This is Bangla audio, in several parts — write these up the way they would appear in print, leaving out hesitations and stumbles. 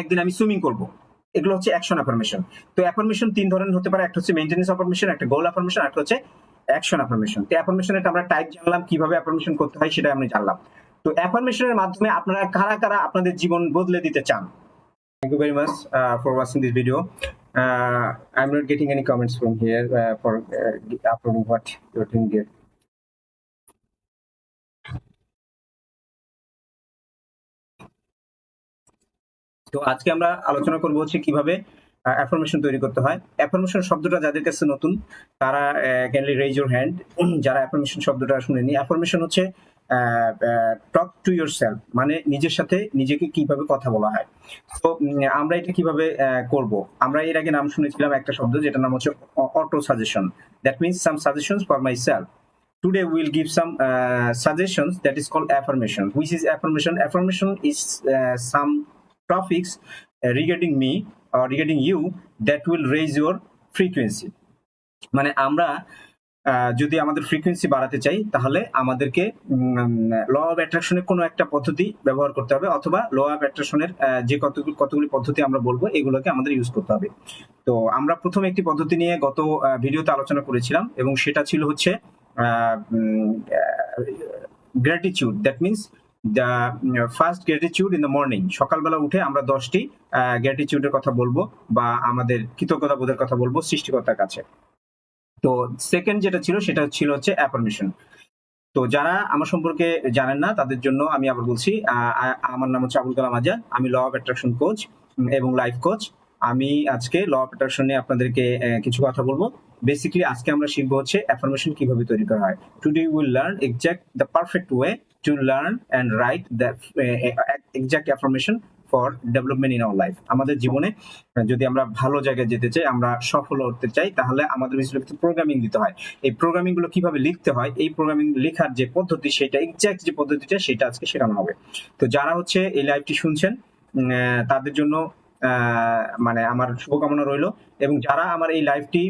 একদিন আমি সুইমিং করব। এগুলো হচ্ছে অ্যাকশন অ্যাফার্মেশন। তো অ্যাফার্মেশন ৩ ধরনের হতে পারে। একটা হচ্ছে মেইনটেন্যান্স অ্যাফার্মেশন, একটা গোল অ্যাফার্মেশন, একটা হচ্ছে অ্যাকশন অ্যাফার্মেশন। তো অ্যাফার্মেশনের আমরা টাইপ জানলাম, কিভাবে অ্যাফার্মেশন করতে হয় সেটা আমি জানলাম। তো অ্যাফার্মেশনের মাধ্যমে আপনারা কারা কারা আপনাদের জীবন বদলে দিতে চান? Thank you very much for watching this video. I'm not getting any comments from here for uploading what you're doing here. তো আজকে আমরা আলোচনা করব হচ্ছে কিভাবে অ্যাফার্মেশন তৈরি করতে হয়। অ্যাফার্মেশন শব্দটা যাদের কাছে নতুন তারা ক্যানলি রেজ ইউর হ্যান্ড, যারা অ্যাফার্মেশন শব্দটা শুনেনি। অ্যাফার্মেশন হচ্ছে টক টু ইয়োর সেলফ, মানে নিজের সাথে নিজেকে কিভাবে কথা বলা হয়। তো আমরা এটা কিভাবে করব? আমরা এর আগে নাম শুনেছিলাম একটা শব্দ, যেটার নাম হচ্ছে auto suggestion. That means some suggestions for my self. Today we'll give some suggestions that is called affirmation. Which is affirmation? Affirmation is some topics regarding me or regarding you that will raise your frequency. মানে আমরা যদি আমাদের ফ্রিকোয়েন্সি বাড়াতে চাই তাহলে আমাদেরকে ল অফ অ্যাট্রাকশনের কোনো একটা পদ্ধতি ব্যবহার করতে হবে, অথবা ল অফ অ্যাট্রাকশনের যে কতগুলি পদ্ধতি আমরা বলবো এগুলোকে আমাদের ইউজ করতে হবে। তো আমরা প্রথমে একটি পদ্ধতি নিয়ে গত ভিডিওতে আলোচনা করেছিলাম, এবং সেটা ছিল হচ্ছে gratitude. That means the first gratitude in the morning. সকালবেলা উঠে আমরা 10টি গ্র্যাটিটিউডের কথা বলবো বা আমাদের কৃতজ্ঞতা বোধের কথা বলবো সৃষ্টিকর্তার কাছে। তো সেকেন্ড যেটা ছিল সেটা ছিল হচ্ছে অ্যাফার্মেশন। তো যারা আমার সম্পর্কে জানেন না তাদের জন্য আমি আবার বলছি, আমার নাম হচ্ছে আবুল কালাম আজাদ। আমি ল অফ অ্যাট্রাকশন কোচ এবং লাইফ কোচ। আমি আজকে ল অফ অ্যাট্রাকশন নিয়ে আপনাদেরকে কিছু কথা বলবো। বেসিক্যালি আজকে আমরা শিখবো হচ্ছে অ্যাফার্মেশন কিভাবে তৈরি করা হয়। Today will learn exact the perfect way to learn and write the exact affirmation for development in our life. আমাদের জীবনে যদি আমরা ভালো জায়গায় যেতে চাই, আমরা সফল হতে চাই, তাহলে আমাদের কিছু প্রোগ্রামিং দিতে হয়। এই প্রোগ্রামিং গুলো কিভাবে লিখতে হয়, এই প্রোগ্রামিং লেখার যে পদ্ধতি, সেটা এক্সাক্ট যে পদ্ধতিটা সেটা আজকে শেখানো হবে। তো যারা হচ্ছে এই লাইভটি শুনছেন তাদের জন্য মানে আমার শুভকামনা রইল, এবং যারা আমার এই লাইভটি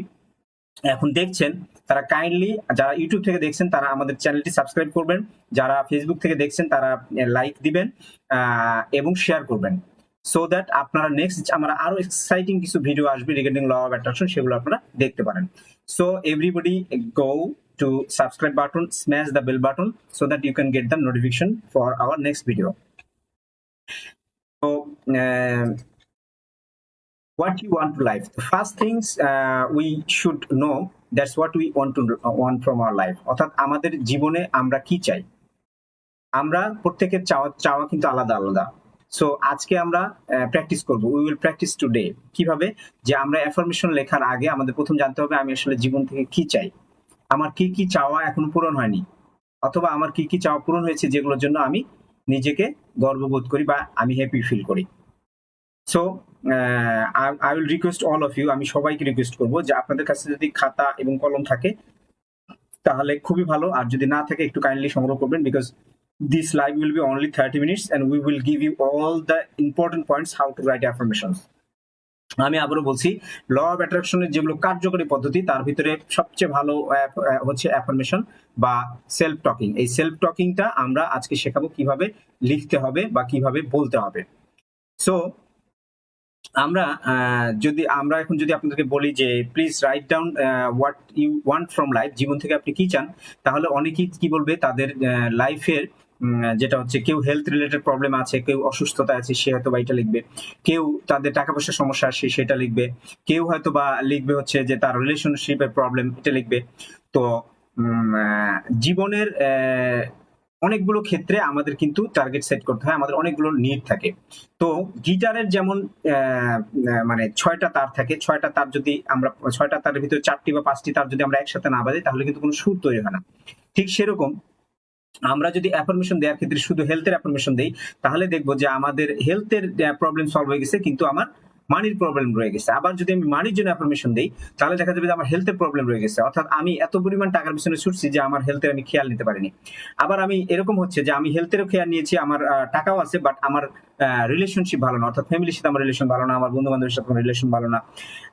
এখন দেখছেন তারা কাইন্ডলি, যারা ইউটিউব থেকে দেখছেন তারা আমাদের চ্যানেলটি সাবস্ক্রাইব করবেন, যারা ফেসবুক থেকে দেখছেন তারা লাইক দিবেন এবং শেয়ার করবেন, সো দ্যাট আপনারা নেক্সট আমরা আরো এক্সাইটিং কিছু ভিডিও আসবে রিগার্ডিং ল অফ অ্যাট্রাকশন, সেগুলো আপনারা দেখতে পারেন। So everybody go to subscribe button, smash the bell button so that you can get the notification for our next video. So what you want to life, the first things we should know, that's what we want from our life. অর্থাৎ আমাদের জীবনে আমরা কি চাই, আমরা প্রত্যেকের চাওয়া কিন্তু আলাদা আলাদা। সো আজকে আমরা প্র্যাকটিস করব, উই উইল প্র্যাকটিস টুডে। কিভাবে? যে আমরা অ্যাফার্মেশন লেখার আগে আমাদের প্রথম জানতে হবে আমি আসলে জীবন থেকে কি চাই, আমার কি কি চাওয়া এখনো পূরণ হয়নি, অথবা আমার কি কি চাওয়া পূরণ হয়েছে যেগুলোর জন্য আমি নিজেকে গর্ববোধ করি বা আমি হ্যাপি ফিল করি। So I will request all of you, আমি সবাইকে রিকোয়েস্ট করবো যে আপনাদের কাছে যদি খাতা এবং কলম থাকে তাহলে খুবই ভালো, আর যদি না থাকে একটু কাইন্ডলি সংগ্রহ করবেন, because this live will be only 30 minutes and we will give you all the important points how to write affirmations. আমি আবারও বলছি, ল অফ অ্যাট্রাকশনের যেগুলো কার্যকরী পদ্ধতি তার ভিতরে সবচেয়ে ভালো হচ্ছে অ্যাফার্মেশন বা সেলফ টকিং। এই সেলফ টকিংটা আমরা আজকে শেখাবো কিভাবে লিখতে হবে বা কিভাবে বলতে হবে। সো আমরা এখন যদি আপনাদেরকে বলি যে please write down what you want from life, জীবন থেকে আপনি কি চান, তাহলে অনেকেই কি বলবে তাদের লাইফের যেটা হচ্ছে, কেউ হেলথ রিলেটেড প্রবলেম আছে, কেউ অসুস্থতা আছে, সে হয়তো বা এটা লিখবে, কেউ তাদের টাকা পয়সার সমস্যা আছে সেটা লিখবে, কেউ হয়তো বা লিখবে হচ্ছে যে তার রিলেশনশিপের প্রবলেম, এটা লিখবে। তো জীবনের অনেকগুলো ক্ষেত্রে আমাদের কিন্তু টার্গেট সেট করতে হয়, আমাদের অনেকগুলো নিড থাকে। তো গিটারের যেমন মানে 6টা তার থাকে, 6টা তার যদি আমরা 6টা তারের ভিতরে 4টি বা 5টি তার যদি আমরা একসাথে না বাজাই তাহলে কিন্তু কোনো সুর তৈরি হয় না। ঠিক সেরকম আমরা যদি অ্যাফার্মেশন দেওয়ার ক্ষেত্রে শুধু হেলথের অ্যাফার্মেশন দেই তাহলে দেখবো যে আমাদের হেলথের প্রবলেম সলভ হয়ে গেছে, কিন্তু আমার মানির প্রবলেম রয়ে গেছে। আবার যদি আমি মানির জন্য অ্যাফার্মেশন দেই তাহলে দেখা যাবে যে আমার হেলথের প্রবলেম রয়ে গেছে, অর্থাৎ আমি এত পরিমাণ টাকার পিছনে ছুটছি যে আমার হেলথের আমি খেয়াল নিতে পারিনি। আবার আমি এরকম হচ্ছে যে আমি হেলথেরও খেয়াল নিয়েছি, আমার টাকাও আছে, বাট আমার রিলেশনশিপ ভালো না, অর্থাৎ ফ্যামিলির সাথে আমার রিলেশন ভালো না, আমার বন্ধু বান্ধবের সাথে আমার রিলেশন ভালো না,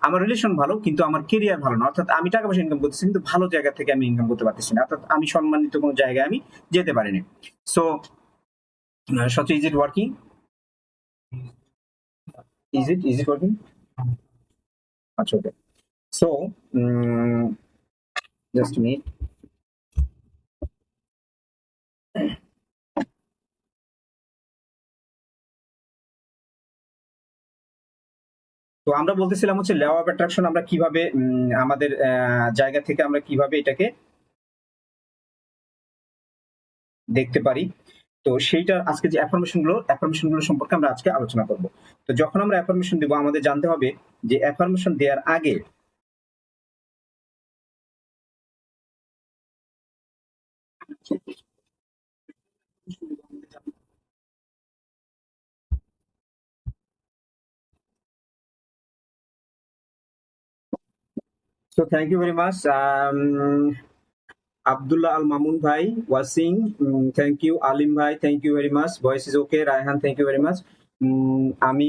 আমার রিলেশন ভালো কিন্তু আমার কেরিয়ার ভালো না, অর্থাৎ আমি টাকা পয়সা ইনকাম করতেছি কিন্তু ভালো জায়গা থেকে আমি ইনকাম করতে পারতেছি না, অর্থাৎ আমি সম্মানিত কোনো জায়গায় আমি যেতে পারিনি। So Shoti, is it working? Is it working? আচ্ছা, okay. So, just a minute. তো আমরা বলতেছিলাম হচ্ছে ল অফ অ্যাট্রাকশন আমরা কিভাবে আমাদের জায়গা থেকে আমরা কিভাবে এটাকে দেখতে পারি। তো সেইটা আজকে যে অ্যাফার্মেশন গুলো সম্পর্কে আমরা আজকে আলোচনা করব। তো যখন আমরা অ্যাফার্মেশন দেব আমাদের জানতে হবে যে অ্যাফার্মেশন দেওয়ার আগে So thank you very much. Abdullah Al Mamun bhai, Wasim, thank you. Alim bhai, thank you very much. Voice is okay. Raihan, thank you very much. আমি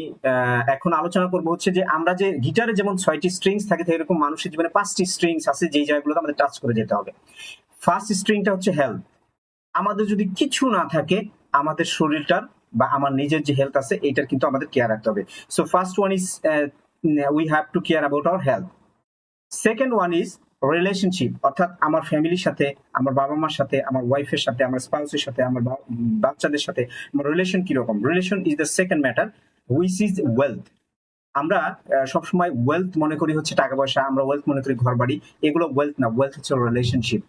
এখন আলোচনা করব হচ্ছে যে আমরা যে গিটারে যেমন 6টি স্ট্রিংস থাকে এরকম মানুষের জীবনে 5টি স্ট্রিংস আছে যেই জায়গাগুলোতে আমাদের টাচ করে যেতে হবে। ফার্স্ট স্ট্রিংটা হচ্ছে হেলথ। আমাদের যদি কিছু না থাকে আমাদের শরীরটার বা আমার নিজের যে হেলথ আছে এটার কিন্তু আমাদের কেয়ার রাখতে হবে। So first one is we have two care about our health. Second one is relationship, অর্থাৎ আমার ফ্যামিলির সাথে, আমার বাবা মার সাথে, আমার ওয়াইফের সাথে, আমার স্পাউসের সাথে, আমার বাচ্চাদের সাথে আমার রিলেশন কিরকম। Relation is the second matter, which is wealth. আমরা সবসময় ওয়েলথ মনে করি হচ্ছে টাকা পয়সা, আমরা ওয়েলথ মনে করি ঘর বাড়ি, এগুলো ওয়েলথ না। ওয়েলথ হচ্ছে রিলেশনশিপ।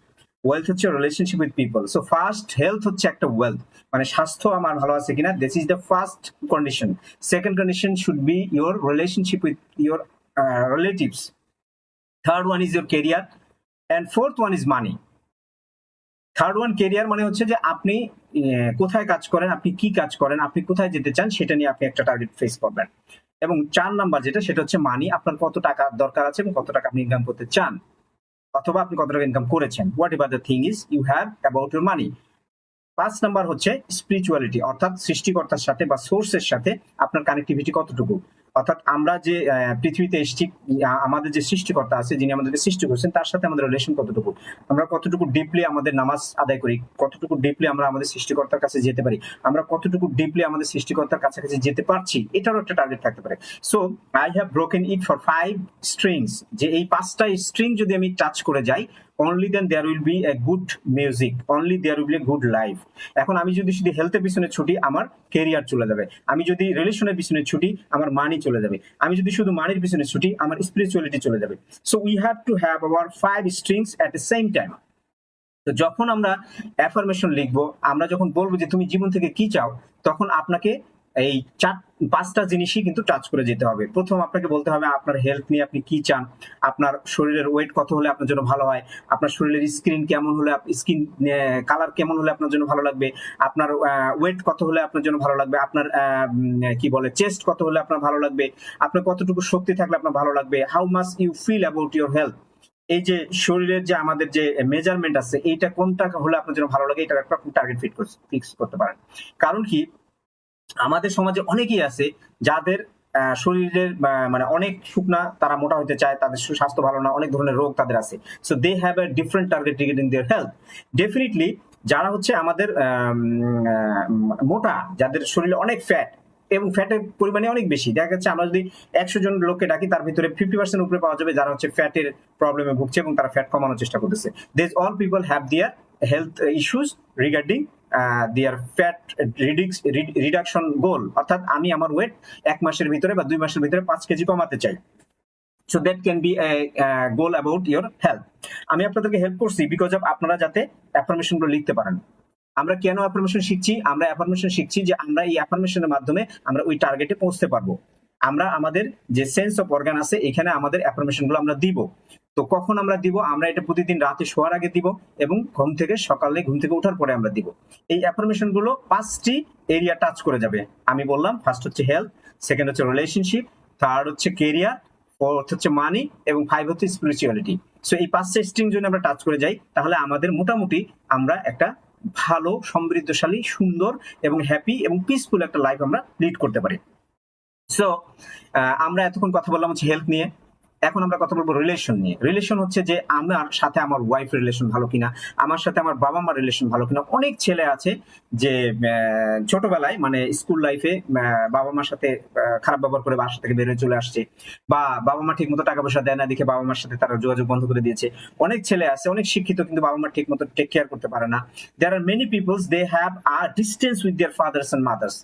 ওয়েলথ হচ্ছে relationship with people. So first health হচ্ছে একটা ওয়েলথ, মানে স্বাস্থ্য আমার ভালো আছে কিনা, this is the first condition. Second condition should be your relationship with your relatives. Third one is your career and fourth one is money. Third one career মানে হচ্ছে যে আপনি কোথায় কাজ করেন, আপনি কি কাজ করেন, আপনি কোথায় যেতে চান সেটা নিয়ে আপনি একটা টার্গেট ফেস করবেন। এবং 4 নাম্বার যেটা সেটা হচ্ছে মানি, আপনার কত টাকা দরকার আছে এবং কত টাকা আপনি ইনকাম করতে চান, অথবা আপনি কত টাকা ইনকাম করেছেন। Whatever the thing is you have about your money. 5 number হচ্ছে স্পিরিচুয়ালিটি, অর্থাৎ সৃষ্টিকর্তার সাথে বা সোর্সের সাথে আপনার কানেক্টিভিটি কতটুকু। অর্থাৎ আমরা যে পৃথিবীতে এসেছি, আমাদের যে সৃষ্টিকর্তা আছে যিনি আমাদেরকে সৃষ্টি করছেন তার সাথে আমাদের রিলেশন কতটুকু, আমরা কতটুকু ডিপলি আমাদের নামাজ আদায় করি, কতটুকু ডিপলি আমরা আমাদের সৃষ্টিকর্তার কাছে যেতে পারি, আমরা কতটুকু ডিপলি আমাদের সৃষ্টিকর্তার কাছাকাছি যেতে পারছি, এটারও একটা টার্গেট থাকতে পারে। So I have broken it for 5 strings, যে এই 5টা স্ট্রিং যদি আমি টাচ করে যাই, only then there will be a good music, only there will be a good life. এখন আমি যদি শুধু হেলথের পিছনে ছুটি আমার কেরিয়ার চলে যাবে, আমি যদি রিলেশনের পিছনে ছুটি আমার মানি চলে যাবে, আমি যদি শুধু মানির পিছনে ছুটি আমার স্পিরিচুয়ালিটি চলে যাবে। So we have to have our 5 strings at the same time. তো যখন আমরা অ্যাফার্মেশন লিখবো, আমরা যখন বলবো যে তুমি জীবন থেকে কি চাও, তখন আপনাকে এই 5টা জিনিসই কিন্তু টাচ করে যেতে হবে। প্রথম আপনাকে বলতে হবে আপনার হেলথ নিয়ে আপনি কি চান, আপনার শরীরের ওয়েট কত হলে আপনার জন্য ভালো হয়, আপনার শরীরের স্কিন কেমন হলে, স্কিন কালার কেমন হলে আপনার জন্য ভালো লাগবে, আপনার ওয়েট কত হলে আপনার জন্য ভালো লাগবে, আপনার কি বলে চেস্ট কত হলে আপনার ভালো লাগবে, আপনার কতটুকু শক্তি থাকলে আপনার ভালো লাগবে, how much you feel about your health. এই যে শরীরের যে আমাদের যে মেজারমেন্ট আছে এইটা কোনটা হলে আপনার জন্য ভালো লাগে, এটা একটা টার্গেট ফিক্স করতে পারেন। কারণ কি আমাদের সমাজে অনেকেই আছে যাদের শরীরের মানে অনেক শুকনা, তারা মোটা হতে চায়, তাদের স্বাস্থ্য ভালো না, অনেক ধরনের রোগ তাদের আছে। So they have a different target regarding their health. Definitely যারা হচ্ছে আমাদের মোটা, যাদের শরীরে অনেক ফ্যাট এবং ফ্যাটের পরিমাণে অনেক বেশি, দেখা যাচ্ছে আমরা যদি 100 জন লোককে ডাকি তার ভিতরে 50% উপরে পাওয়া যাবে যারা হচ্ছে ফ্যাটের প্রবলেমে ভুগছে এবং তারা ফ্যাট কমানোর চেষ্টা করতেছে। This all people have their health issues regarding their fat reduction goal, অর্থাৎ আমি আমার ওয়েট 1 মাসের ভিতরে বা 2 মাসের ভিতরে 5 কেজি কমাতে চাই। So that can be a goal about your health. আমি আপনাদেরকে হেল্প করছি বিকজ অফ আপনারা যাতে অ্যাফার্মেশন গুলো লিখতে পারেন। আমরা কেন অ্যাফার্মেশন শিখছি, আমরা অ্যাফার্মেশন শিখছি যে আমরা এই অ্যাফার্মেশনের মাধ্যমে আমরা ওই টার্গেটে পৌঁছতে পারবো। আমরা আমাদের যে সেন্স অফ অর্গান আছে এখানে আমাদের অ্যাফার্মেশন গুলো আমরা দিব। তো কখন আমরা দিব, আমরা এটা প্রতিদিন রাতে শোয়ার আগে দিব এবং সকালে ঘুম থেকে ওঠার পরে আমরা দিব। এই অ্যাফার্মেশন গুলো 5টি এরিয়া টাচ করে যাবে। আমি বললাম ফার্স্ট হচ্ছে হেলথ, সেকেন্ড হচ্ছে রিলেশনশিপ, থার্ড হচ্ছে কেরিয়ার, ফোর্থ হচ্ছে মানি এবং 5 হচ্ছে স্পিরিচুয়ালিটি। সো এই 5টা স্ট্রিং যদি আমরা টাচ করে যাই তাহলে আমাদের মোটামুটি আমরা একটা ভালো, সমৃদ্ধশালী, সুন্দর এবং হ্যাপি এবং পিসফুল একটা লাইফ আমরা লিড করতে পারি। সো আমরা এতক্ষণ কথা বললাম হচ্ছে হেলথ নিয়ে। এখন আমরা কথা বলবো রিলেশন নিয়ে। রিলেশন হচ্ছে যে আমার সাথে আমার ওয়াইফ রিলেশন ভালো কিনা, আমার সাথে আমার বাবা মার রিলেশন ভালো কিনা। অনেক ছেলে আছে যে ছোটবেলায় মানে স্কুল লাইফে বাবা মার সাথে খারাপ ব্যবহার করে বাসা থেকে বেরিয়ে চলে আসছে, বা বাবা মা ঠিক মতো টাকা পয়সা দেয় না দেখে বাবা মার সাথে তারা যোগাযোগ বন্ধ করে দিয়েছে। অনেক ছেলে আছে অনেক শিক্ষিত কিন্তু বাবা মা ঠিক মতো টেক কেয়ার করতে পারে না। There are many peoples they have a distance with their fathers and mothers.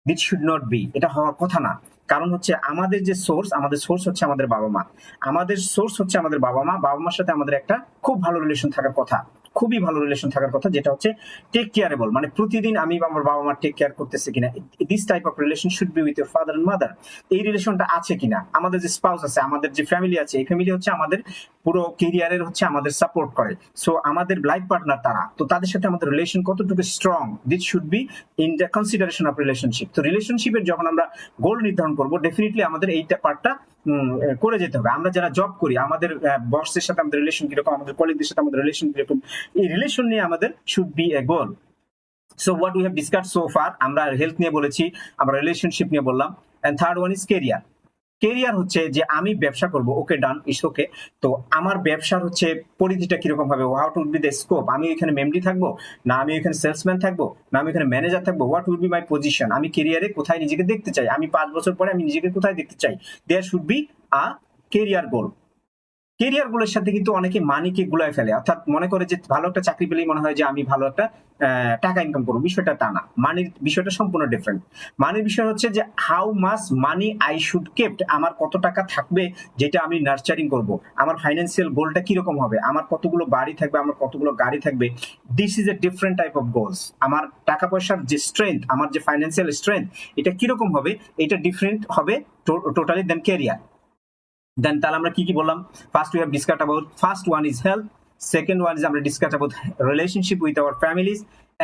This should not be, এটা হওয়ার কথা না। কারণ হচ্ছে আমাদের যে সোর্স, আমাদের সোর্স হচ্ছে আমাদের বাবা মা, আমাদের সোর্স হচ্ছে আমাদের বাবা মা। বাবা মার সাথে আমাদের একটা খুব ভালো রিলেশন থাকার কথা, খুবই ভালো রিলেশন থাকার কথা, যেটা হচ্ছে টেক কেয়ারেবল, মানে প্রতিদিন আমি আমার বাবা মার টেক কেয়ার করতেছি কিনা। This type of relation should be with your father and mother. এই রিলেশনটা আছে কিনা। আমাদের যে স্পাউস আছে, আমাদের যে ফ্যামিলি আছে, এই ফ্যামিলি হচ্ছে আমাদের পুরো কেরিয়ারের হচ্ছে আমাদের সাপোর্ট করে। সো আমাদের লাইফ পার্টনার তারা, তো তাদের সাথে আমাদের রিলেশন কতটুকু strong, this should be in the consideration of relationship. তো রিলেশনশিপের যখন আমরা গোল নির্ধারণ করবো, ডেফিনেটলি আমাদের এইটা পার্টটা করে যেতে হবে। আমরা যারা জব করি, আমাদের বসের সাথে আমাদের রিলেশন কিরকম, আমাদের কলিগদের সাথে আমাদের রিলেশন কিরকম, এই রিলেশন নিয়ে আমাদের should be a goal. So what we have discuss so far, আমরা হেলথ নিয়ে বলেছি, আমরা রিলেশনশিপ নিয়ে বললাম, and third one is career. Career হচ্ছে যে আমি ব্যবসা করব, ওকে ডান, ইস ওকে। তো আমার ব্যবসার হচ্ছে পরিধিটা কিরকম হবে, what would be the scope. আমি এখানে মেমডি থাকবো, না আমি এখানে সেলসম্যান থাকবো, না আমি এখানে ম্যানেজার থাকবো, what would be my position, আমি কেরিয়ারে কোথায় নিজেকে দেখতে চাই, আমি 5 বছর পরে আমি নিজেকে কোথায় দেখতে চাই। There should be a career goal. Career গুলোর সাথে কিন্তু অনেকে মানিকে গুলায় ফেলে, অর্থাৎ মনে করে যে ভালো একটা চাকরি পেলেই মনে হয় যে আমি ভালো একটা টাকা ইনকাম করবো। বিষয়টা তা না, মানির বিষয়টা সম্পূর্ণ ডিফারেন্ট। মানির বিষয় হচ্ছে যে how much money I should kept, আমার কত টাকা থাকবে যেটা আমি নার্চারিং করব, আমার ফাইন্যান্সিয়াল গোলটা কিরকম হবে, আমার কতগুলো বাড়ি থাকবে, আমার কতগুলো গাড়ি থাকবে। This is a different type of goals. আমার টাকা পয়সার যে স্ট্রেংথ, আমার যে ফাইন্যান্সিয়াল স্ট্রেংথ, এটা কিরকম হবে, এটা ডিফারেন্ট হবে টোটালি দেন কেরিয়ার। দেন তাহলে আমরা কি কি বললাম? First we have discussed about, first one is health, second one is আমরা discuss about relationship with our families,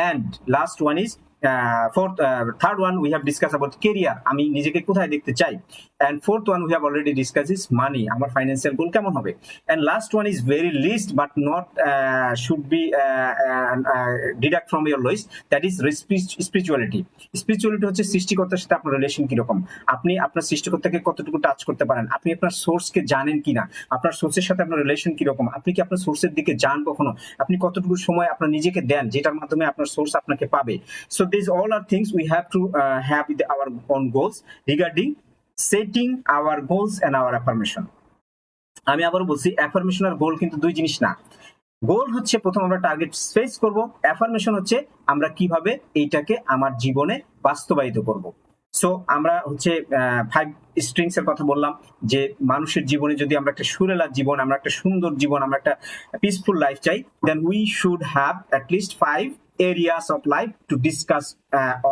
and last one is third one we have discuss about career, আমি নিজেকে কোথায় দেখতে চাই, and fourth one we have already discuss is money, আমার ফাইন্যান্সিয়াল গোল কেমন হবে, and last one is very least but not should be deduct from your list, that is spirituality. Spirituality হচ্ছে সৃষ্টিকর্তার সাথে আপনার রিলেশন কিরকম, আপনি আপনার সৃষ্টিকর্তাকে কতটুকু টাচ করতে পারেন, আপনি আপনার সোর্সকে জানেন কিনা, আপনার সোর্সের সাথে আপনার রিলেশন কিরকম, আপনি কি আপনার সোর্সের দিকে যান কখনো, আপনি কতটুকু সময় আপনার নিজেকে দেন যেটার মাধ্যমে আপনার সোর্স আপনাকে পাবে। So this all are things we have to have with our own goals regarding setting our goals and our affirmation. আমি আবারও বলছি, অ্যাফার্মেশন আর গোল কিন্তু দুই জিনিস না। গোল হচ্ছে প্রথম আমরা টার্গেট ফেস করব, অ্যাফার্মেশন হচ্ছে আমরা কিভাবে এইটাকে আমার জীবনে বাস্তবায়িত করব। সো আমরা হচ্ছে 5 স্ট্রিংস এর কথা বললাম, যে মানুষের জীবনে যদি আমরা একটা সুরেলা জীবন, আমরা একটা সুন্দর জীবন, আমরা একটা পিসফুল লাইফ চাই, then we should have at least 5 areas of life to discuss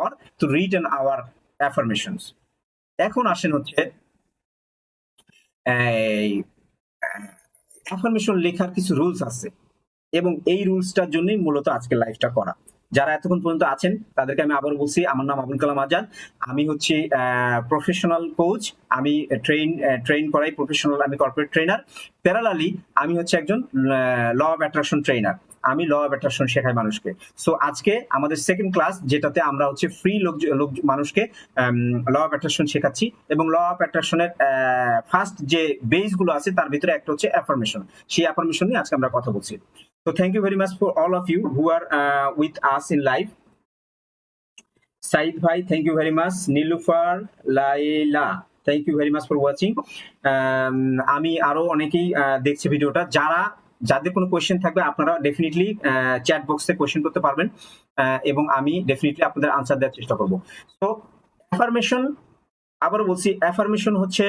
or to read in our affirmations. এখন আসেন হচ্ছে অ্যাফার্মেশন লেখার কিছু রুলস আছে, এবং এই রুলসটার জন্যই মূলত আজকে লাইভটা করা। যারা এতক্ষণ পর্যন্ত আছেন তাদেরকে আমি আবার বলছি, আমার নাম আবুল কালাম আজাদ, আমি হচ্ছে প্রফেশনাল কোচ, আমি ট্রেন করাই প্রফেশনাল, আমি কর্পোরেট ট্রেনার। প্যারালালি আমি হচ্ছে একজন ল অফ অ্যাট্রাকশন ট্রেনার, আমি ল অফ অ্যাট্রাকশন শেখাই মানুষকে। সো আজকে আমাদের সেকেন্ড ক্লাস, যেটাতে আমরা হচ্ছে ফ্রি লোক মানুষকে ল অফ অ্যাট্রাকশন শেখাচ্ছি, এবং ল অফ অ্যাট্রাকশনের ফার্স্ট যে বেস গুলো আছে তার ভিতরে একটা হচ্ছে অ্যাফার্মেশন। সেই অ্যাফার্মেশন নিয়ে আজকে আমরা কথা বলছি। So thank you very much for all of you who are with us in live. Said Bhai, thank you very much. Nilufar, Laila, thank you very much for watching. আমি আরো অনেকেই দেখছি ভিডিওটা, যাদের কোনো কোয়েশ্চেন থাকবে আপনারা ডেফিনেটলি চ্যাট বক্সে কোয়েশ্চেন করতে পারবেন, এবং আমি ডেফিনেটলি আপনাদের আনসার দেওয়ার চেষ্টা করব। তো অ্যাফার্মেশন, আবারও বলছি, অ্যাফার্মেশন হচ্ছে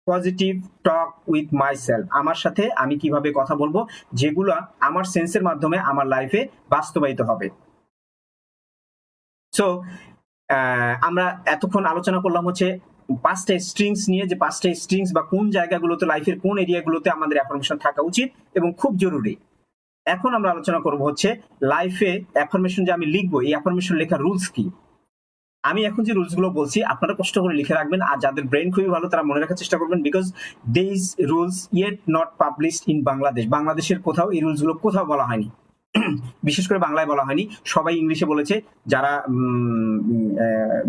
positive talk with my self, আমার সাথে আমি কিভাবে কথা বলবো যেগুলো আমার সেন্সের মাধ্যমে আমার লাইফে বাস্তবায়িত হবে। সো আমরা এতক্ষণ আলোচনা করলাম হচ্ছে 5টা স্ট্রিংস নিয়ে, যে 5টা স্ট্রিংস বা কোন জায়গাগুলোতে, লাইফের কোন এরিয়াগুলোতে আমাদের অ্যাফার্মেশন থাকা উচিত এবং খুব জরুরি। এখন আমরা আলোচনা করব হচ্ছে লাইফে অ্যাফার্মেশন যে আমি লিখবো, এই অ্যাফার্মেশন লেখার রুলস কি। আমি এখন যে রুলস গুলো বলছি আপনারা কষ্ট করে লিখে রাখবেন, আর যাদের ব্রেন খুবই ভালো তারা মনে রাখার চেষ্টা করবেন, because this rules yet not published in Bangladesh. বাংলাদেশের কোথাও এই রুলস গুলো কোথাও বলা হয়নি। বিশেষ করে বাংলায় বলা হয়নি, সবাই ইংলিশে বলেছে। যারা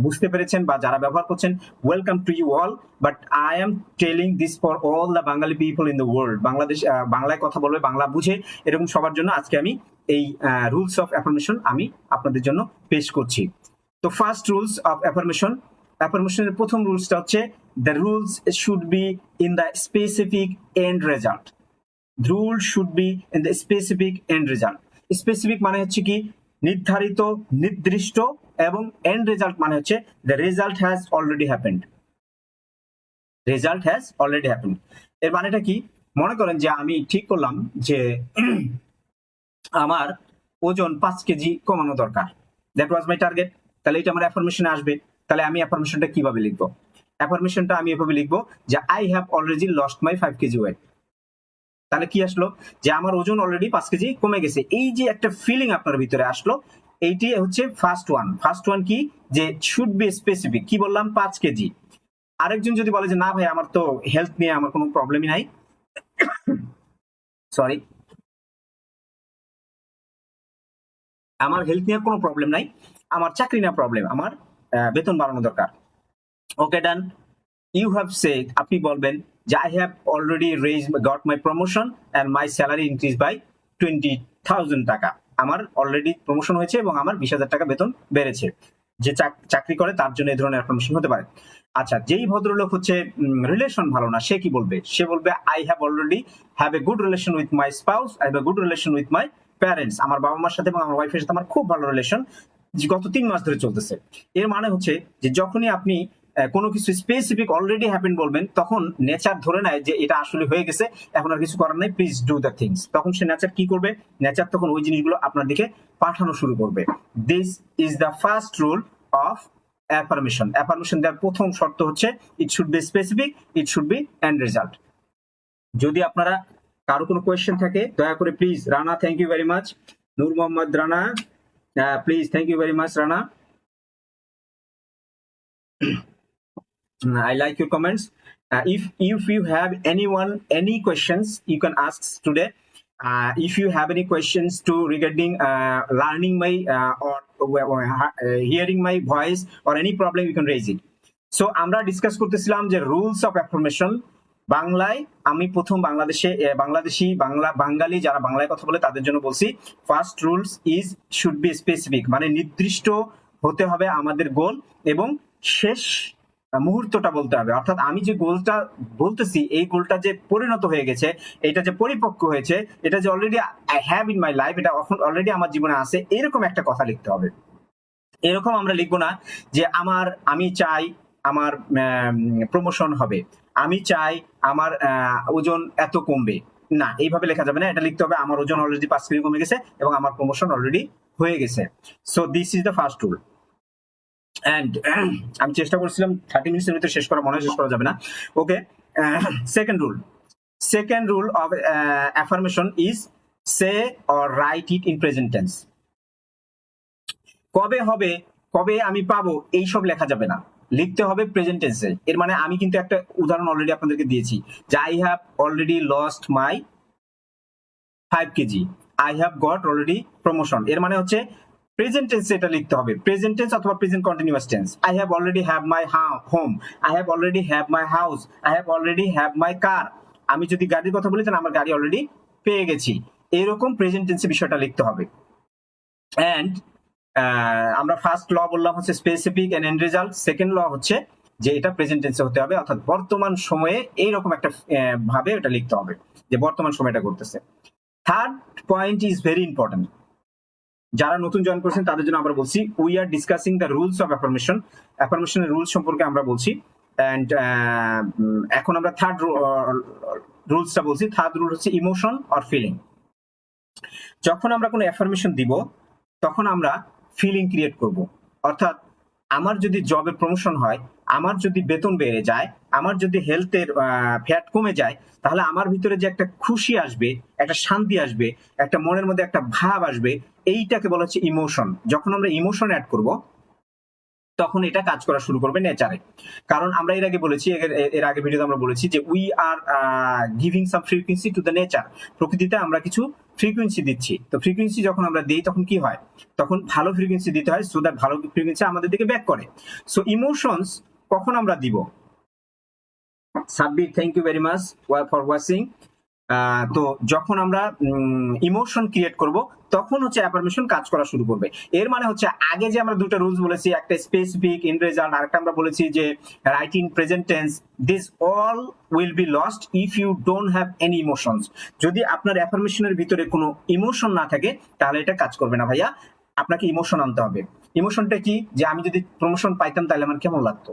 বুঝতে পেরেছেন বা যারা ব্যবহার করছেন, welcome to you all, but I am telling this for all the Bengali people in the world. Bangladesh বাংলায় কথা বলবে, বাংলা বুঝে এরকম সবার জন্য আজকে আমি এই রুলস অফ অ্যাফার্মেশন আমি আপনাদের জন্য পেশ করছি। তো ফার্স্ট রুলস অফ অ্যাফার্মেশন, অ্যাফার্মেশনের প্রথম রুলসটা হচ্ছে the rules should be in the specific end result. Rule should be in the specific end result. Specific মানে হচ্ছে কি নির্ধারিত, নির্দিষ্ট, এবং এন্ড রেজাল্ট মানে হচ্ছে the result has already happened. Result has already happened এর মানেটা কি? মনে করেন যে আমি ঠিক করলাম যে আমার ওজন 5 কেজি কমানো দরকার, দ্যাট ওয়াজ মাই টার্গেট। তাহলে এটা আমার অ্যাফার্মেশনে আসবে। তাহলে আমি অ্যাফার্মেশনটা কিভাবে লিখবো? অ্যাফার্মেশনটা আমি এভাবে লিখবো যে I have already lost my 5 KG weight. তাহলে কি আসলো? যে আমার ওজন অলরেডি 5 কেজি কমে গেছে। এই যে একটা ফিলিং আপনার ভিতরে আসলো, এইটি হচ্ছে ফার্স্ট ওয়ান। ফার্স্ট ওয়ান কি? যে শুড বি স্পেসিফিক। কি বললাম? 5 কেজি। আরেকজন যদি বলে যে না ভাই আমার তো হেলথ নিয়ে আমার কোনো প্রবলেমই নাই, সরি, আমার হেলথ নিয়ে কোনো প্রবলেম নাই, আমার চাকরি নিয়ে প্রবলেম, আমার বেতন বাড়ানো দরকার। Okay done, you have said, আপনি বলবেন যে I have already got my promotion and my salary increase by 20,000 টাকা। আমার অলরেডি প্রমোশন হয়েছে এবং আমার 20,000 টাকা বেতন বেড়েছে। যে চাকরি করে তার জন্য এই ধরনের অ্যাফার্মেশন হতে পারে। আচ্ছা, যেই ভদ্রলোক হচ্ছে রিলেশন ভালো না, সে কি বলবে? সে বলবে I have already have a good relation with my spouse, I have a good relation with my parents. আমার বাবা মার সাথে এবং আমার ওয়াইফের সাথে আমার খুব ভালো রিলেশন, গত 3 মাস ধরে চলতেছে। এর মানে হচ্ছে যে যখনই আপনি কোনো কিছু স্পেসিফিক অলরেডি হ্যাপেন বলবেন, তখন নেচার ধরে নেয় যে এটা আসলে হয়ে গেছে, এখন আর কিছু করার নাই, প্লিজ ডু দ্য থিংস। তখন সে নেচার কি করবে? নেচার তখন ওই জিনিসগুলো আপনার দিকে পাঠানো শুরু করবে। This is the first rule of affirmation. Affirmation দেওয়ার প্রথম শর্ত হচ্ছে it should be specific, it should be end result. যদি আপনারা কারো কোনো কোয়েশ্চেন থাকে, দয়া করে please, Rana thank you very much, Noor Mohammad Rana please, thank you very much Rana, I like your comments. If you have any questions, you can ask today. If you have any questions to regarding learning my or hearing my voice or any problem, you can raise it. So আমরা ডিসকাস করতেছিলাম যে রুলস অফ অ্যাফার্মেশন। বাংলায় আমি প্রথম বাংলাদেশি বাঙালি যারা বাংলায় কথা বলে তাদের জন্য বলছি, first rules is should be specific, মানে নির্দিষ্ট হতে হবে আমাদের গোল, এবং শেষ মুহূর্তটা বলতে হবে। অর্থাৎ আমি যে গোলটা বলতেছি, এই গোলটা যে পরিণত হয়ে গেছে, এটা যে পরিপক্ক হয়েছে, এটা যে already I have in my life, এটা অলরেডি আমার জীবনে আছে, এরকম একটা কথা লিখতে হবে। এরকম আমরা লিখবো না যে আমি চাই আমার প্রমোশন হবে, আমি চাই আমার ওজন এত কমবে, না, এইভাবে লেখা যাবে না। এটা লিখতে হবে আমার ওজন অলরেডি 5 কেজি কমে গেছে এবং আমার প্রমোশন অলরেডি হয়ে গেছে। So this is the first rule. And আমি চেষ্টা করছিলাম 30 মিনিটের ভিতরে শেষ করা, মনে হয় শেষ করা যাবে না। Okay, second rule of affirmation is say or write it in present tense. কবে হবে, কবে আমি পাবো, এইসব লেখা যাবে না, লিখতে হবে প্রেজেন্ট টেন্সে। এর মানে আমি কিন্তু একটা উদাহরণ অলরেডি আপনাদেরকে দিয়েছি যে I have already lost my 5 KG, I have got already promotion. এর মানে হচ্ছে প্রেজেন্ট টেন্সে এটা লিখতে হবে, প্রেজেন্ট টেন্স অথবা present continuous tense. I have already have my home, I have already have my house, I have already have my car. আমি যদি গাড়ির কথা বলি তাহলে আমার গাড়ি অলরেডি পেয়ে গেছি। এরকম প্রেজেন্ট টেন্সে বিষয়টা লিখতে হবে। অ্যান্ড আমরা ফার্স্ট ল বললাম হচ্ছে specific and end result. Second law হচ্ছে যে এটা প্রেজেন্ট টেন্সে হতে হবে, অর্থাৎ বর্তমান সময়ে এইরকম একটা ভাবে এটা লিখতে হবে যে বর্তমান সময়টা করতেছে। Third point is very important. যারা নতুন জয়েন করেছেন তাদের জন্য আমরা বলছি, we are discussing the rules of affirmation. অ্যাফার্মেশনের রুলস সম্পর্কে আমরা বলছি। অ্যান্ড এখন আমরা থার্ড রুলসটা বলছি। থার্ড রুল হচ্ছে ইমোশন অর ফিলিং। যখন আমরা কোনো অ্যাফার্মেশন দিব তখন আমরা ফিলিং ক্রিয়েট করব। অর্থাৎ আমার যদি জবে প্রমোশন হয়, আমার যদি বেতন বেড়ে যায়, আমার যদি হেলথের ফ্যাট কমে যায়, তাহলে আমার ভিতরে যে একটা খুশি আসবে, একটা শান্তি আসবে, একটা মনের মধ্যে একটা ভাব আসবে, এইটাকে বলা হচ্ছে ইমোশন। যখন আমরা ইমোশন অ্যাড করব তখন এটা কাজ করা শুরু করবে নেচারে। কারণ আমরা এর আগে বলেছি, এর আগে ভিডিওতে আমরা বলেছি যে we are giving some frequency to the nature. প্রকৃতিতে আমরা কিছু ফ্রিকোয়েন্সি দিচ্ছি, তো ফ্রিকোয়েন্সি যখন আমরা দিই তখন কি হয়, তখন ভালো ফ্রিকোয়েন্সি দিতে হয়, সো দ্যাট ভালো ফ্রিকোয়েন্সি আমাদের দিকে ব্যাক করে। সো ইমোশনস কখন আমরা দিব? Sabbir, thank you very much for watching. তো যখন আমরা ইমোশন ক্রিয়েট করব তখন হচ্ছে অ্যাফার্মেশন কাজ করা শুরু করবে। এর মানে হচ্ছে আগে যে আমরা দুটো রুলস বলেছি, একটা স্পেসিফিক ইন রেজাল্ট, আরেকটা আমরা বলেছি যে write in present tense, this all will be lost if you don't have any emotions. যদি আপনার অ্যাফার্মেশনের ভিতরে কোনো ইমোশন না থাকে তাহলে এটা কাজ করবে না ভাইয়া। আপনাকে ইমোশন আনতে হবে। ইমোশনটা কি? যে আমি যদি প্রমোশন পাইতাম তাহলে আমার কেমন লাগতো,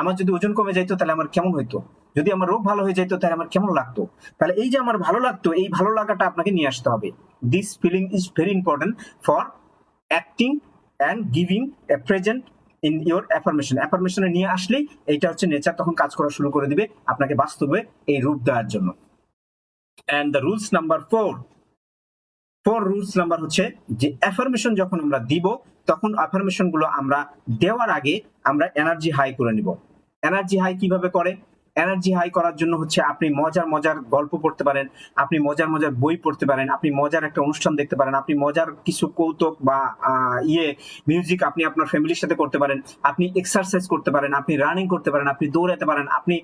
আমার যদি ওজন কমে যাইতো তাহলে আমার কেমন হইতো, যদি আমার রোগ ভালো হয়ে যেত তাহলে আমার কেমন লাগতো। তাহলে এই যে আমার ভালো লাগতো, এই ভালো লাগাটা আপনাকে নিয়ে আসতে হবে। This feeling is very important for acting and giving a present in your affirmation. অ্যাফার্মেশনে নিয়ে আসলেই এইটা হচ্ছে নেচার তখন কাজ করা শুরু করে দিবে আপনাকে বাস্তবে এই রূপ দেওয়ার জন্য। And the rules number 4 rules number হচ্ছে যে অ্যাফার্মেশন যখন আমরা দিব তখন অ্যাফার্মেশন গুলো আমরা দেওয়ার আগে আমরা এনার্জি হাই করে নিব। এনার্জি হাই কিভাবে করে? এনার্জি হাই করার জন্য হচ্ছে আপনি মজার মজার গল্প পড়তে পারেন, আপনি মজার মজার বই পড়তে পারেন, আপনি মজার একটা অনুষ্ঠান দেখতে পারেন, আপনি মজার কিছু কৌতুক বা মিউজিক আপনি আপনার ফ্যামিলির সাথে করতে পারেন, আপনি এক্সারসাইজ করতে পারেন, আপনি রানিং করতে পারেন, আপনি দৌড়াতে পারেন, আপনি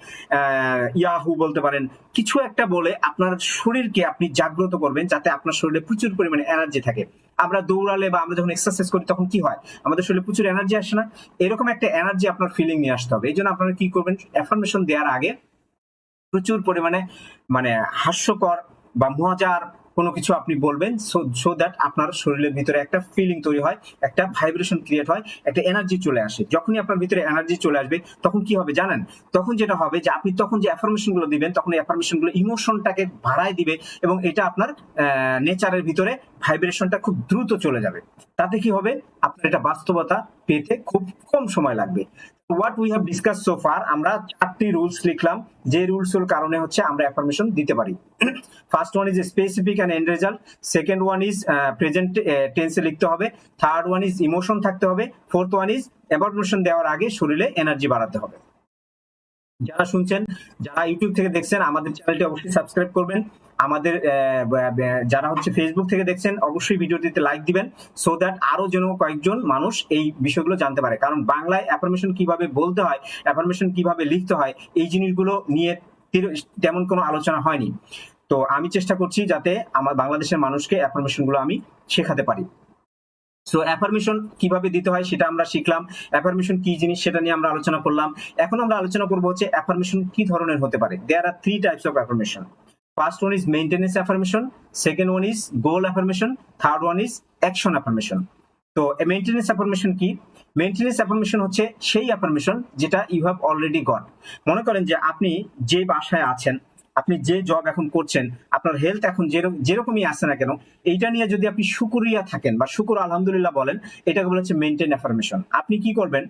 ইয়াহু বলতে পারেন। কিছু একটা বলে আপনার শরীরকে আপনি জাগ্রত করবেন যাতে আপনার শরীরে প্রচুর পরিমাণে এনার্জি থাকে। আমরা দৌড়ালে বা আমরা যখন এক্সারসাইজ করি তখন কি হয়, আমাদের শরীরে প্রচুর এনার্জি আসে না? এরকম একটা এনার্জি আপনার ফিলিং নিয়ে আসতে হবে। এই জন্য আপনারা কি করবেন, অ্যাফার্মেশন দেওয়ার আগে প্রচুর পরিমাণে মানে হাস্যকর বা মজার কোনো কিছু আপনি বলবেন, সো দ্যাট আপনার শরীরের ভিতরে একটা ফিলিং তৈরি হয়, একটা ভাইব্রেশন ক্রিয়েট হয়, একটা এনার্জি চলে আসে। যখনই আপনার ভিতরে এনার্জি চলে আসবে তখন কি হবে জানেন? তখন যেটা হবে যে আপনি তখন যে অ্যাফার্মেশন গুলো দিবেন তখন এই অ্যাফার্মেশন গুলো ইমোশনটাকে বাড়ায় দিবে এবং এটা আপনার নেচারের ভিতরে ভাইব্রেশনটা খুব দ্রুত চলে যাবে। তাতে কি হবে, আপনার এটা বাস্তবতা পেতে খুব কম সময় লাগবে। What we have discuss so far, আমরা 4টি রুলস লিখলাম যে রুলস এর কারণে হচ্ছে আমরা অ্যাফার্মেশন দিতে পারি। First one is specific and end result, second one is present টেন্সে লিখতে হবে, থার্ড ওয়ান ইজ ইমোশন থাকতে হবে, ফোর্থ ওয়ান ইজ অ্যাফার্মেশন দেওয়ার আগে শরীরে এনার্জি বাড়াতে হবে। যারা শুনছেন, যারা ইউটিউব থেকে দেখছেন আমাদের চ্যানেলটি অবশ্যই সাবস্ক্রাইব করবেন। আমাদের যারা হচ্ছে ফেসবুক থেকে দেখছেন অবশ্যই ভিডিওটিতে লাইক দিবেন, সো দ্যাট আরো যেন কয়েকজন মানুষ এই বিষয়গুলো জানতে পারে। কারণ বাংলায় অ্যাফার্মেশন কিভাবে বলতে হয়, অ্যাফার্মেশন কিভাবে লিখতে হয়, এই জিনিসগুলো নিয়ে তেমন কোনো আলোচনা হয়নি। তো আমি চেষ্টা করছি যাতে আমার বাংলাদেশের মানুষকে অ্যাফার্মেশন গুলো আমি শেখাতে পারি। সো অ্যাফার্মেশন কিভাবে দিতে হয় সেটা আমরা শিখলাম, অ্যাফার্মেশন কি জিনিস সেটা নিয়ে আমরা আলোচনা করলাম। এখন আমরা আলোচনা করবো হচ্ছে অ্যাফার্মেশন কি ধরনের হতে পারে। দেয়ার আর 3 types of affirmation. First one is maintenance affirmation, second one is goal affirmation, third one is action affirmation. তো মেইনটেনেন্স অ্যাফার্মেশন কি? মেইনটেনেন্স অ্যাফার্মেশন হচ্ছে সেই অ্যাফার্মেশন যেটা ইউ হ্যাভ অলরেডি গট। মনে করেন যে আপনি যে বাসায় আছেন, আপনি যে জব এখন করছেন, আপনার হেলথ এখন যেরকমই আছে না কেন, এইটা নিয়ে যদি আপনি শুকরিয়া থাকেন বা শুকর আলহামদুলিল্লাহ বলেন, এটাকে বলা হচ্ছে মেইনটেইন অ্যাফার্মেশন। আপনি কি করবেন,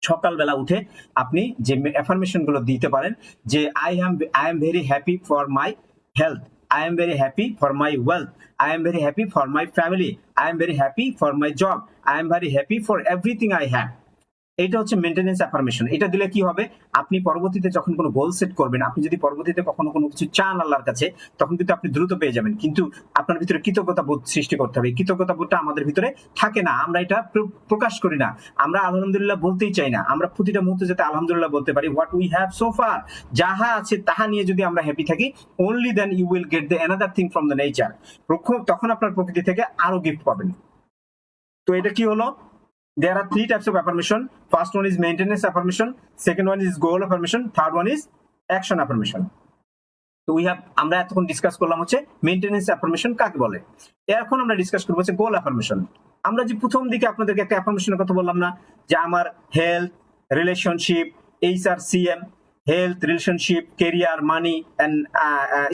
সকালবেলা উঠে আপনি যে অ্যাফার্মেশন গুলো দিতে পারেন যে I am very happy for my health, I am very happy for my wealth, I am very happy for my family, I am very happy for my job, I am very happy for everything I have. এটা হচ্ছে মেইনটেনেন্স অ্যাফার্মেশন। এটা দিলে কি হবে, আপনি পরবর্তীতে যখন কোনো গোল সেট করবেন, আপনি যদি পরবর্তীতে কখনো কোনো কিছু চান আল্লাহর কাছে, তখন কিন্তু আপনি দ্রুত পেয়ে যাবেন। কিন্তু আপনার ভিতরে কৃতজ্ঞতা বোধ সৃষ্টি করতে হবে। কৃতজ্ঞতা বোধটা আমাদের ভিতরে থাকে না, আমরা এটা প্রকাশ করি না, আমরা আলহামদুলিল্লাহ বলতেই চাই না। আমরা প্রতিটা মুহূর্তে যাতে আলহামদুলিল্লাহ বলতে পারি, what we have so far, যাহা আছে তাহা নিয়ে যদি আমরা হ্যাপি থাকি, only then you will get the another thing from the nature. তখন আপনার প্রকৃতি থেকে আরো গিফট পাবেন। তো এটা কি হলো, there are 3 types of affirmation. First one is maintenance affirmation, second one is goal affirmation, third one is action affirmation. তো আমরা এতক্ষণ ডিসকাস করলাম হচ্ছে মেইনটেনেন্স অ্যাফার্মেশন কাকে বলে। এখন আমরা ডিসকাস করবো হচ্ছে গোল অ্যাফার্মেশন। আমরা যে প্রথম দিকে আপনাদেরকে একটা অ্যাফার্মেশনের কথা বললাম না, যে আমার health, relationship, HRCM, health, relationship, career, money and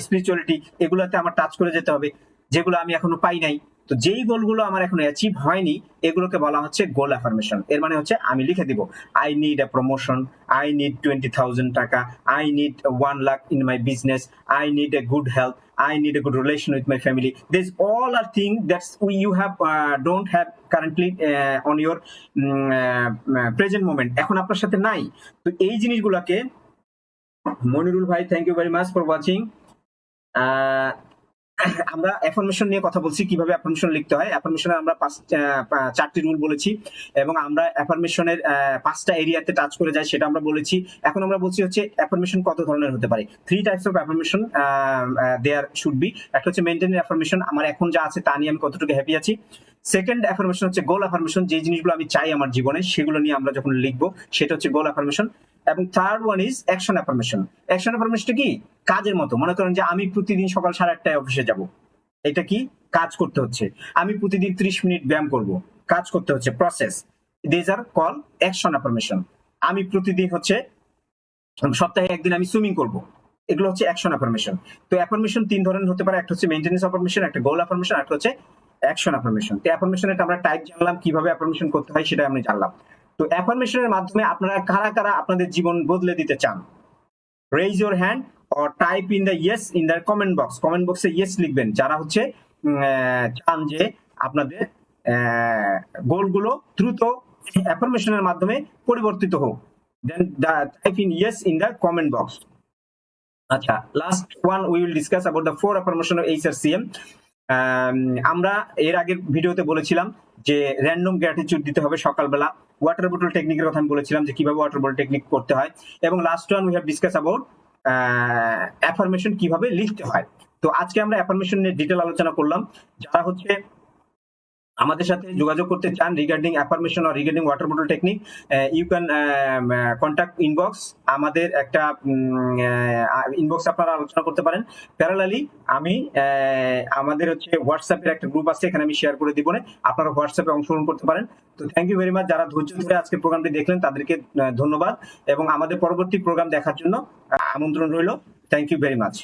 spirituality, এগুলোতে আমার টাচ করে যেতে হবে, যেগুলো আমি এখনো পাই নাই। তো যেই গোলগুলো আমার এখনো অ্যাচিভ হয়নি, এগুলোকে বলা হচ্ছে গোল অ্যাফার্মেশন। এর মানে হচ্ছে আমি লিখে দিব I need a promotion, I need 20,000 টাকা, I need 1 lakh in my business, I need a good health, I need a good relation with my family. These all are things that you have don't have currently on your present moment. এখন আপনার সাথে নাই। তো এই জিনিসগুলোকে, মনিরুল ভাই thank you very much for watching. আমরা অ্যাফার্মেশন নিয়ে কথা বলছি, কিভাবে অ্যাফার্মেশন লিখতে হয়। অ্যাফার্মেশনে আমরা চারটি রুল বলেছি এবং আমরা অ্যাফার্মেশনের 5টা এরিয়াতে টাচ করে যাই, সেটা আমরা বলেছি। এখন আমরা বলছি হচ্ছে অ্যাফার্মেশন কত ধরনের হতে পারে। 3 types of affirmation there should be. একটা হচ্ছে মেইনটেইন অ্যাফার্মেশন, আমার এখন যা আছে তা নিয়ে আমি কতটুকু হ্যাপি আছি। সেকেন্ড অ্যাফার্মেশন হচ্ছে গোল অ্যাফার্মেশন, যে জিনিসগুলো আমি চাই আমার জীবনে সেগুলো নিয়ে আমরা যখন লিখবো সেটা হচ্ছে গোল অ্যাফার্মেশন। এবং third one is action affirmation. Action অ্যাফার্মেশনটা কি? কাজের মতো। মনে করেন যে আমি প্রতিদিন সকাল 8:30টায় অফিসে যাব, এটা কি? কাজ করতে হচ্ছে। আমি প্রতিদিন 30 মিনিট ব্যায়াম করব, কাজ করতে হচ্ছে, process. This are call action affirmation. আমি প্রতিদিন হচ্ছে সপ্তাহে একদিন আমি সুইমিং করব, এগুলো হচ্ছে অ্যাকশন অ্যাফার্মেশন। তো অ্যাফার্মেশন 3 ধরনের হতে পারে, একটা হচ্ছে মেইনটেনেন্স অ্যাফার্মেশন, একটা গোল অ্যাফার্মেশন, একটা হচ্ছে অ্যাকশন অ্যাফার্মেশন। তো অ্যাফার্মেশনের আমরা টাইপ জানলাম, কিভাবে অ্যাফার্মেশন করতে হয় সেটা আমি জানলাম। তো অ্যাফার্মেশনের মাধ্যমে আপনারা কারা কারা আপনাদের জীবন বদলে দিতে চান? Raise your hand or type in the yes in the comment box. Comment বক্সে ইয়েস লিখবেন যারা হচ্ছে চান যে আপনাদের গোলগুলো দ্রুত অ্যাফার্মেশনের মাধ্যমে পরিবর্তিত হোক। Then type in yes in the comment box. আচ্ছা, last one we will discuss about the 4 affirmation of HRCM। আমরা এর আগের ভিডিওতে বলেছিলাম যে র্যান্ডম গ্র্যাটিটিউড দিতে হবে সকালবেলা। ওয়াটার বোতল টেকনিকের কথা আমি বলেছিলাম যে কিভাবে ওয়াটার বোতল টেকনিক করতে হয়। এবং last one we have discuss about affirmation কিভাবে লিখতে হয়। তো আজকে আমরা অ্যাফার্মেশন নিয়ে ডিটেল আলোচনা করলাম। যারা হচ্ছে আমাদের সাথে যোগাযোগ করতে চান রিগার্ডিং অ্যাফার্মেশন আর রিগার্ডিং ওয়াটার বোতল technique, you can contact inbox. আমাদের একটা ইনবক্স আপনারা আলোচনা করতে পারেন। প্যারালালি আমি আমাদের হচ্ছে হোয়াটসঅ্যাপের একটা গ্রুপ আছে, এখানে আমি শেয়ার করে দিব না, আপনারা হোয়াটসঅ্যাপে অংশগ্রহণ করতে পারেন। তো থ্যাংক ইউ ভেরি মাচ। যারা ধৈর্য ধরে আজকে প্রোগ্রামটি দেখলেন তাদেরকে ধন্যবাদ এবং আমাদের পরবর্তী প্রোগ্রাম দেখার জন্য আমন্ত্রণ রইল। Thank you very much.